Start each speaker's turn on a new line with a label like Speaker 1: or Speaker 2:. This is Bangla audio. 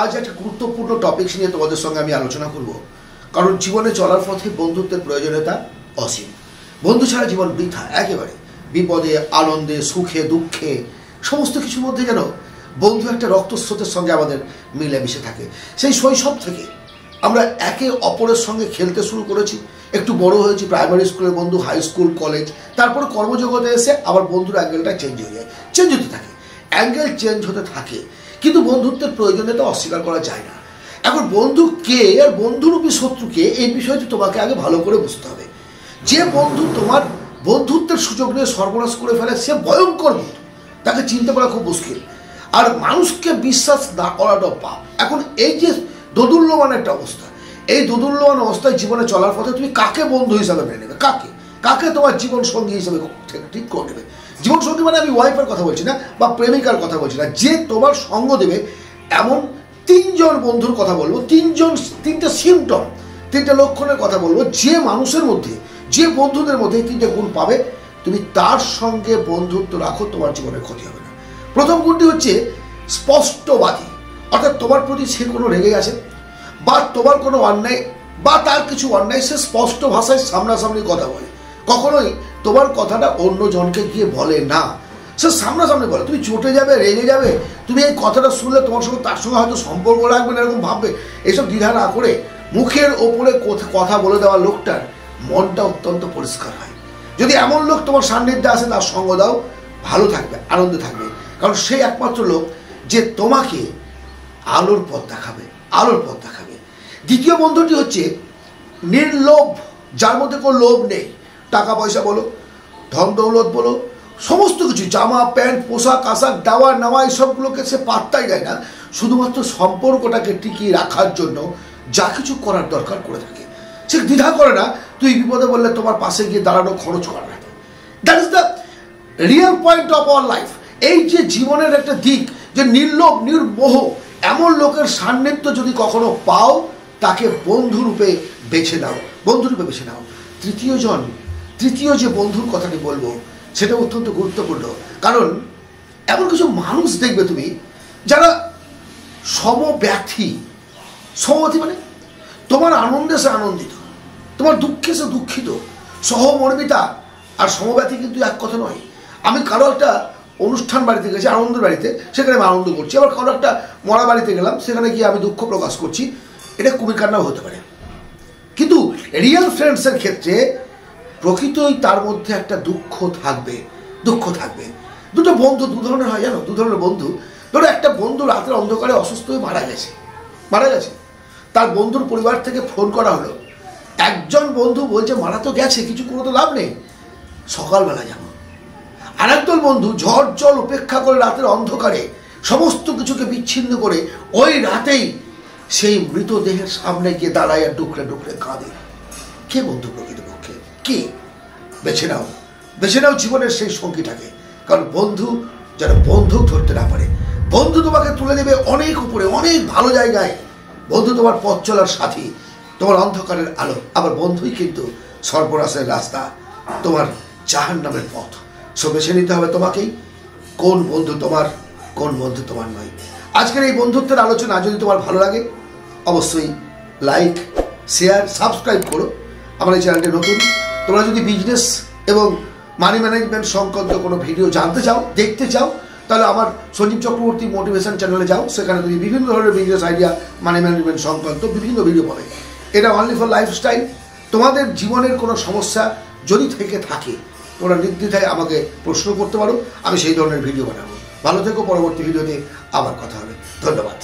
Speaker 1: আজ একটা গুরুত্বপূর্ণ টপিক নিয়ে তোমাদের সঙ্গে আমি আলোচনা করব, কারণ জীবনে চলার পথে বন্ধুত্বের প্রয়োজনীয়তা অসীম। বন্ধু ছাড়া জীবন বৃথা একেবারে। বিপদে, আনন্দে, সুখে, দুঃখে সমস্ত কিছুর মধ্যে যেন বন্ধু একটা রক্তস্রোতের সঙ্গে আমাদের মিলেমিশে থাকে। সেই শৈশব থেকে আমরা একে অপরের সঙ্গে খেলতে শুরু করেছি, একটু বড় হয়েছি, প্রাইমারি স্কুলের বন্ধু, হাই স্কুল, কলেজ, তারপরে কর্মজগতে এসে আবার বন্ধুর অ্যাঙ্গেলটা চেঞ্জ হয়ে যায়, চেঞ্জ হতে থাকে, অ্যাঙ্গেল চেঞ্জ হতে থাকে, কিন্তু বন্ধুত্বের প্রয়োজনীয়তা অস্বীকার করা যায় না। এখন বন্ধু কে আর বন্ধুরূপী শত্রু কে, এই বিষয়টি তোমাকে আগে ভালো করে বুঝতে হবে। যে বন্ধু তোমার বন্ধুত্বের সুযোগ নিয়ে সর্বনাশ করে ফেলে সে ভয়ঙ্কর বন্ধু, তাকে চিনতে পারা খুব মুশকিল। আর মানুষকে বিশ্বাস না করাটাও পাপ। এখন এই যে দোদুল্যমান একটা অবস্থা, এই দোদুল্যমান অবস্থায় জীবনে চলার পথে তুমি কাকে বন্ধু হিসাবে মেনে নেবে, কাকে কাকে তোমার জীবন সঙ্গী হিসাবে ঠিক করে নেবে। জীবন সঙ্গী মানে আমি ওয়াইফের কথা বলছি না, বা প্রেমিকার কথা বলছি না, যে তোমার সঙ্গ দেবে এমন তিনজন বন্ধুর কথা বলবো, তিনটা সিমটম, তিনটা লক্ষণের কথা বলবো। যে মানুষের মধ্যে, যে বন্ধুদের মধ্যে এই তিনটে গুণ পাবে, তুমি তার সঙ্গে বন্ধুত্ব রাখো, তোমার জীবনের ক্ষতি হবে না। প্রথম গুণটি হচ্ছে স্পষ্টবাদী, অর্থাৎ তোমার প্রতি সে কোনো রেগে আছে বা তোমার কোনো অন্যায় বা তার কিছু অন্যায়, সে স্পষ্ট ভাষায় সামনাসামনি কথা বলে। কখনোই তোমার কথাটা অন্য জনকে গিয়ে বলে না, সে সামনাসামনি বলে। তুমি চটে যাবে, রেগে যাবে, তুমি এই কথাটা শুনলে তোমার সঙ্গে তার সঙ্গে হয়তো সম্পর্ক রাখবে না, এরকম ভাববে। এসব দ্বিধা না করে মুখের ওপরে কথা বলে দেওয়া লোকটার মনটা অত্যন্ত পরিষ্কার হয়। যদি এমন লোক তোমার সান্নিধ্যে আসে, তার সঙ্গ দাও, ভালো থাকবে, আনন্দে থাকবে, কারণ সেই একমাত্র লোক যে তোমাকে আলোর পথ দেখাবে, আলোর পথ দেখাবে। দ্বিতীয় বন্ধুটি হচ্ছে নির্লোভ, যার মধ্যে কোনো লোভ নেই। টাকা পয়সা বলো, ধন দৌলত বলো, সমস্ত কিছু, জামা প্যান্ট, পোশাক আশাক, দেওয়া নেওয়া, এইসবগুলোকে সে পাত্তাই দেয় না। শুধুমাত্র সম্পর্কটাকে টিকিয়ে রাখার জন্য যা কিছু করার দরকার করে থাকে। সে দ্বিধা করে না, তুই বিপদে বললে তোমার পাশে গিয়ে দাঁড়ানো, খরচ করা না। That is the real point of our life. এই যে জীবনের একটা দিক, যে নির্লোভ, নির্মোহ, এমন লোকের সান্নিধ্য যদি কখনো পাও, তাকে বন্ধুরূপে বেছে নাও, বন্ধুরূপে বেছে নাও। তৃতীয় যে বন্ধুর কথাটি বলবো, সেটা অত্যন্ত গুরুত্বপূর্ণ। কারণ এমন কিছু মানুষ দেখবে তুমি, যারা সমব্যথী মানে তোমার আনন্দে সে আনন্দিত, তোমার দুঃখে সে দুঃখিত। সহমর্মিতা আর সমব্যথী কিন্তু এক কথা নয়। আমি কারো একটা অনুষ্ঠান বাড়িতে গেছি, আনন্দের বাড়িতে, সেখানে আমি আনন্দ করছি, আবার কারো একটা মরা বাড়িতে গেলাম, সেখানে গিয়ে আমি দুঃখ প্রকাশ করছি। এটা কুমির কান্নাও হতে পারে। কিন্তু রিয়েল ফ্রেন্ডসের ক্ষেত্রে প্রকৃতই তার মধ্যে একটা দুঃখ থাকবে। দুটো বন্ধু দু ধরনের হয়, জানো, দু ধরনের বন্ধু। ধরো একটা বন্ধু রাতের অন্ধকারে অসুস্থ হয়ে মারা গেছে, তার বন্ধুর পরিবার থেকে ফোন করা হলো। একজন বন্ধু বলছে মারা তো গেছে, কিছু করে তো লাভ নেই, সকালবেলা যাবো। আর একদল বন্ধু ঝড় জল উপেক্ষা করে রাতের অন্ধকারে সমস্ত কিছুকে বিচ্ছিন্ন করে ওই রাতেই সেই মৃতদেহের সামনে গিয়ে দাঁড়ায় আর ডুকরে ডুকরে কাঁদে। কে বন্ধু প্রকৃতপক্ষে? কে? বেছে নাও জীবনের সেই সঙ্গীটাকে। কারণ বন্ধু যেন বন্ধু ধরতে না পারে। বন্ধু তোমাকে তুলে দেবে অনেক উপরে, অনেক ভালো জায়গায়। বন্ধু তোমার পথ চলার সাথী, তোমার অন্ধকারের আলো। আবার বন্ধুই কিন্তু সর্বনাশের রাস্তা, তোমার জাহান্নামের পথ। সো বেছে নিতে হবে তোমাকেই, কোন বন্ধু তোমার, কোন বন্ধু তোমার নয়। আজকের এই বন্ধুত্বের আলোচনা যদি তোমার ভালো লাগে, অবশ্যই লাইক, শেয়ার, সাবস্ক্রাইব করো। আমার এই চ্যানেলটি নতুন। তোমরা যদি বিজনেস এবং মানি ম্যানেজমেন্ট সংক্রান্ত কোনো ভিডিও জানতে চাও, দেখতে চাও, তাহলে আমার সঞ্জীব চক্রবর্তী মোটিভেশন চ্যানেলে যাও। সেখানে তুমি বিভিন্ন ধরনের বিজনেস আইডিয়া, মানি ম্যানেজমেন্ট সংক্রান্ত বিভিন্ন ভিডিও পাবে। এটা অনলি ফর লাইফস্টাইল। তোমাদের জীবনের কোনো সমস্যা যদি থেকে থাকে, তোমরা নির্দ্বিধায় আমাকে প্রশ্ন করতে পারো, আমি সেই ধরনের ভিডিও বানাবো। ভালো থেকো, পরবর্তী ভিডিওতে আবার কথা হবে। ধন্যবাদ।